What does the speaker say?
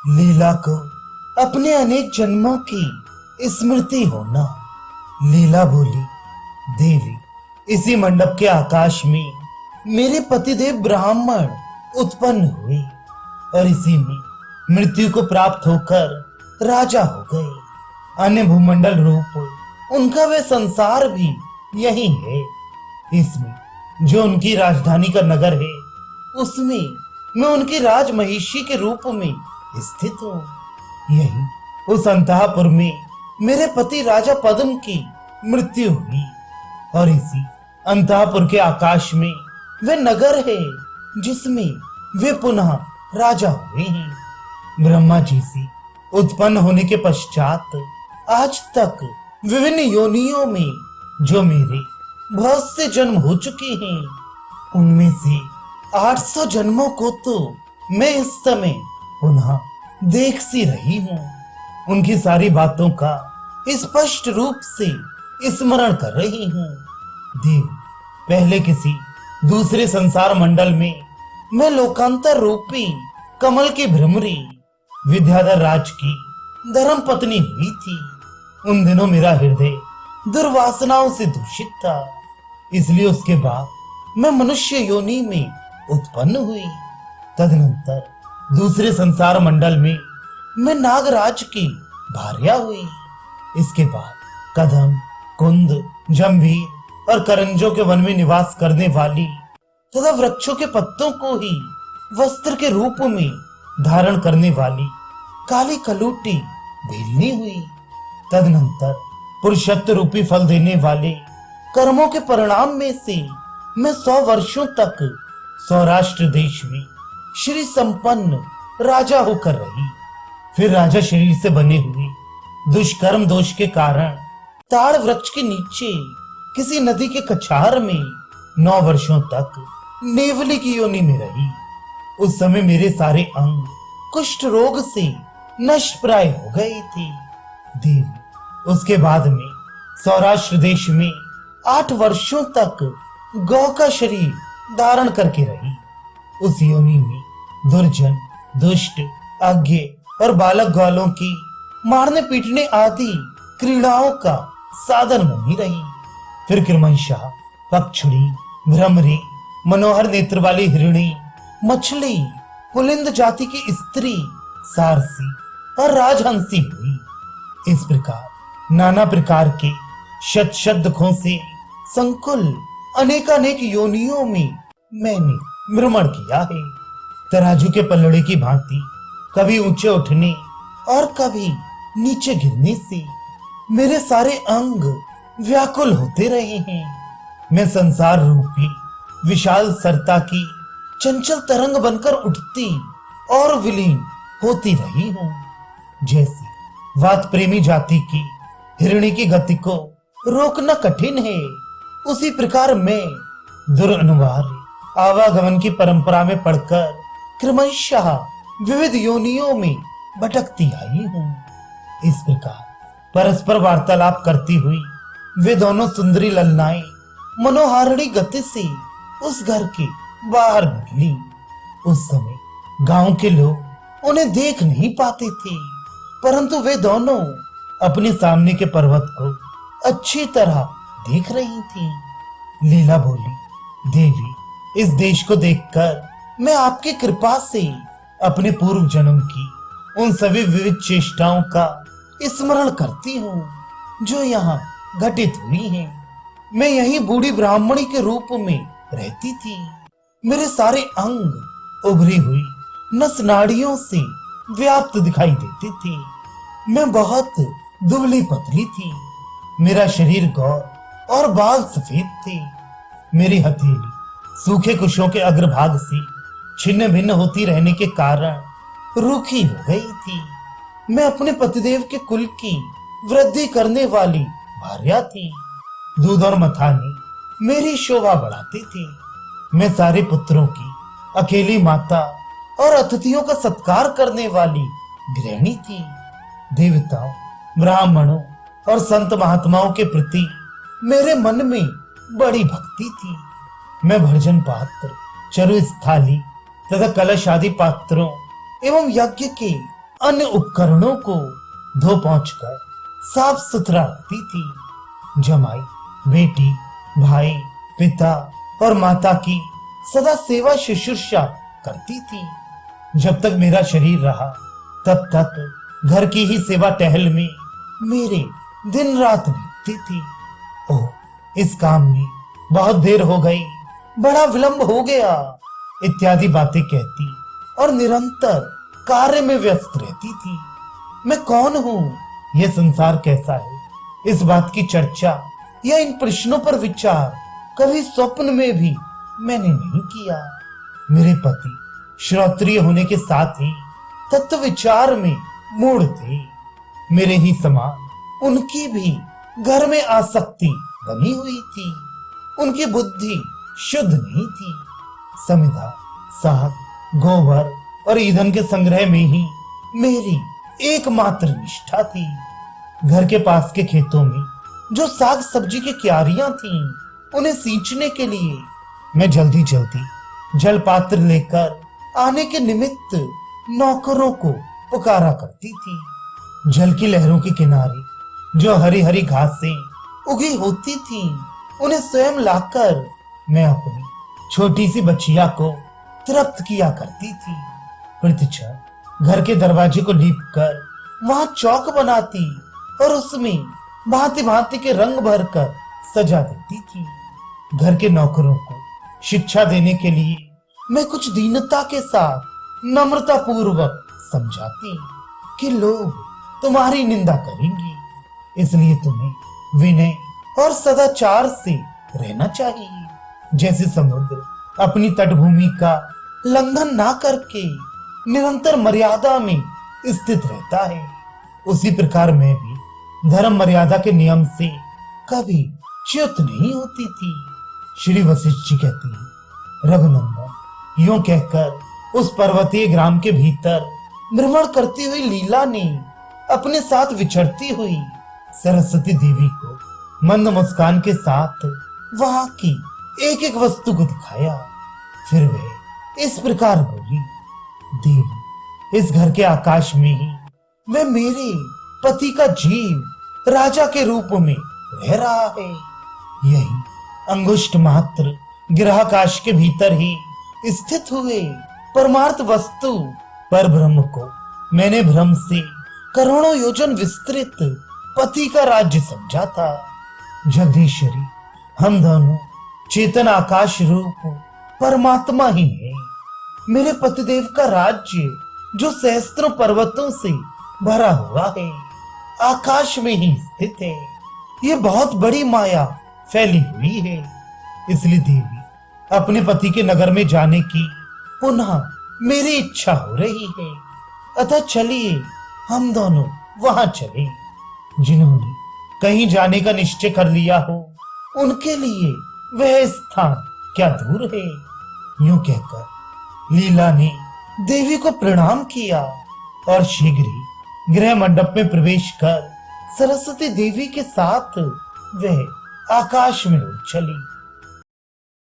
लीला को अपने अनेक जन्मों की स्मृति होना। लीला बोली, देवी, इसी मंडप के आकाश में मेरे पतिदेव ब्राह्मण उत्पन्न हुए और इसी में मृत्यु को प्राप्त होकर राजा हो गए। अन्य भूमंडल रूप उनका वे संसार भी यही है। इसमें जो उनकी राजधानी का नगर है, उसमें मैं उनकी राजमहिषी के रूप में स्थित हूँ। यही उस अंतःपुर में मेरे पति राजा पद्म की मृत्यु हुई और इसी अंतःपुर के आकाश में वे नगर है जिसमें वे पुनः राजा हुए हैं। ब्रह्मा जी से उत्पन्न होने के पश्चात आज तक विभिन्न योनियों में जो मेरे बहुत से जन्म हो चुके हैं, उनमें से 800 जन्मों को तो मैं इस समय पुनः देख सी रही हूँ। उनकी सारी बातों का स्पष्ट रूप से स्मरण कर रही हूँ। देव, पहले किसी दूसरे संसार मंडल में मैं लोकांतर रूपी कमल की भ्रमरी विद्याधर राज की धर्म पत्नी हुई थी। उन दिनों मेरा हृदय दुर्वासनाओं से दूषित था, इसलिए उसके बाद मैं मनुष्य योनि में उत्पन्न हुई। तदनंतर दूसरे संसार मंडल में मैं नागराज की भार्या हुई। इसके बाद कदम, कुंद, जंभीर और करंजों के वन में निवास करने वाली तथा वृक्षों के पत्तों को ही वस्त्र के रूप में धारण करने वाली काली कलूटी भेलनी हुई। तदनंतर पुरुषत्व रूपी फल देने वाले कर्मों के परिणाम में से मैं 100 वर्षों तक सौराष्ट्र देश में श्री संपन्न राजा होकर रही। फिर राजा शरीर से बने हुए दुष्कर्म दोष के कारण ताड़ वृक्ष के नीचे किसी नदी के कछार में 9 वर्षों तक नेवली की योनि में रही। उस समय मेरे सारे अंग कुष्ठ रोग से नष्ट प्राय हो गए थे। देवी, उसके बाद में सौराष्ट्र देश में 8 वर्षों तक गौ का शरीर धारण करके रही। उस योनि में दुर्जन, दुष्ट, अज्ञ और बालक ग्वालों की मारने पीटने आदि क्रीड़ाओं का साधन बनी रही। फिर क्रमशः पक्षुड़ी, भ्रमरी, मनोहर नेत्र वाली हिरणी, मछली, पुलिंद जाति की स्त्री, सारसी और राजहंसी हुई। इस प्रकार नाना प्रकार के शत शत दुखों से संकुल अनेकानेक योनियों में मैंने भ्रमण किया है। तराजू के पल्लड़े की भांति कभी ऊंचे उठने और कभी नीचे गिरने से मेरे सारे अंग व्याकुल होते रहे हैं। मैं संसार रूपी विशाल सरता की चंचल तरंग बनकर उठती और विलीन होती रही हूँ। जैसे वात प्रेमी जाति की हिरणी की गति को रोकना कठिन है, उसी प्रकार मैं दुरअनुवार्य आवागमन की परंपरा में पड़कर क्रमशः विविध योनियों में भटकती आई हूँ। इस प्रकार परस्पर वार्तालाप करती हुई वे दोनों सुंदरी ललनाएं मनोहारिणी गति से उस घर के बाहर निकली। उस समय गांव के लोग उन्हें देख नहीं पाते थे, परंतु वे दोनों अपने सामने के पर्वत को अच्छी तरह देख रही थी। लीला बोली, देवी, इस देश को देखकर मैं आपकी कृपा से अपने पूर्व जन्म की उन सभी विविध चेष्टाओं का स्मरण करती हूँ जो यहाँ घटित हुई हैं। मैं यही बूढ़ी ब्राह्मणी के रूप में रहती थी। मेरे सारे अंग उभरी हुई नस नाड़ियों से व्याप्त दिखाई देते थे। मैं बहुत दुबली पतली थी। मेरा शरीर गौर और बाल सफेद थे। मेरी हथेली सूखे कुशों के अग्रभाग से छिन्न भिन्न होती रहने के कारण रूखी हो गई थी। मैं अपने पतिदेव के कुल की वृद्धि करने वाली भार्या थी। दूध और मथाने मेरी शोभा बढ़ाते थे। मैं सारे पुत्रों की अकेली माता और अतिथियों का सत्कार करने वाली गृहिणी थी। देवताओं, ब्राह्मणों और संत महात्माओं के प्रति मेरे मन में बड़ी भक्ति थी। मैं भर्जन पात्र, चरु स्थाली तथा कलश आदि पात्रों एवं यज्ञ के अन्य उपकरणों को धो पहुंच कर साफ सुथरा रखती थी। जमाई, बेटी, भाई, पिता और माता की सदा सेवा शुश्रूषा करती थी। जब तक मेरा शरीर रहा तब तक घर की ही सेवा टहल में मेरे दिन रात बीतती थी। ओह, इस काम में बहुत देर हो गई, बड़ा विलंब हो गया इत्यादि बातें कहती और निरंतर कार्य में व्यस्त रहती थी। मैं कौन हूँ, यह संसार कैसा है, इस बात की चर्चा या इन प्रश्नों पर विचार कभी स्वप्न में भी मैंने नहीं किया। मेरे पति श्रोत्रिय होने के साथ ही तत्व विचार में मूढ़ थे। मेरे ही समान उनकी भी घर में आसक्ति बनी हुई थी। उनकी बुद्धि शुद्ध नहीं थी। समिधा, साग, गोबर और ईंधन के संग्रह में ही मेरी एकमात्र निष्ठा थी। घर के पास के खेतों में जो साग सब्जी की क्यारियां थीं, उन्हें सींचने के लिए मैं जल्दी जल्दी जल पात्र लेकर आने के निमित्त नौकरों को पुकारा करती थी। जल की लहरों के किनारे जो हरी हरी घासें उगी होती थीं, उन्हें स्वयं लाकर मैं अपनी छोटी सी बच्चिया को तृप्त किया करती थी। प्रतिक्षण घर के दरवाजे को लीप कर वहां चौक बनाती और उसमें भांति भांति के रंग भरकर सजा देती थी। घर के नौकरों को शिक्षा देने के लिए मैं कुछ दीनता के साथ नम्रता पूर्वक समझाती कि लोग तुम्हारी निंदा करेंगे, इसलिए तुम्हें विनय और सदाचार से रहना चाहिए। जैसे समुद्र अपनी तटभूमि का लंघन ना करके निरंतर मर्यादा में स्थित रहता है, उसी प्रकार मैं भी धर्म मर्यादा के नियम से कभी च्युत नहीं होती थी। श्री वशिष्ठ जी कहते हैं, रघुनंदन, यूं कहकर उस पर्वतीय ग्राम के भीतर भ्रमण करती हुई लीला ने अपने साथ विचरती हुई सरस्वती देवी को मंद मुस्कान के साथ वहां की एक एक वस्तु को दिखाया। फिर वह इस प्रकार बोली, देवी, इस घर के आकाश में ही वह मेरे पति का जीव राजा के रूप में रह रहा है। यही अंगुष्ठ मात्र ग्रहाकाश के भीतर ही स्थित हुए परमार्थ वस्तु पर ब्रह्म को मैंने भ्रम से करोड़ों योजन विस्तृत पति का राज्य समझा था। जगदीश्वरी, हम दोनों चेतन आकाश रूप परमात्मा ही है। मेरे पतिदेव का राज्य जो सहस्त्रों पर्वतों से भरा हुआ है, आकाश में ही स्थित है। ये बहुत बड़ी माया फैली हुई है। इसलिए देवी, अपने पति के नगर में जाने की पुनः मेरी इच्छा हो रही है। अतः चलिए हम दोनों वहां चले। जिन्होंने कहीं जाने का निश्चय कर लिया हो, उनके लिए वह स्थान क्या दूर है। यूं कहकर लीला ने देवी को प्रणाम किया और शीघ्र ही गृह मंडप में प्रवेश कर सरस्वती देवी के साथ वह आकाश में उड़ चली।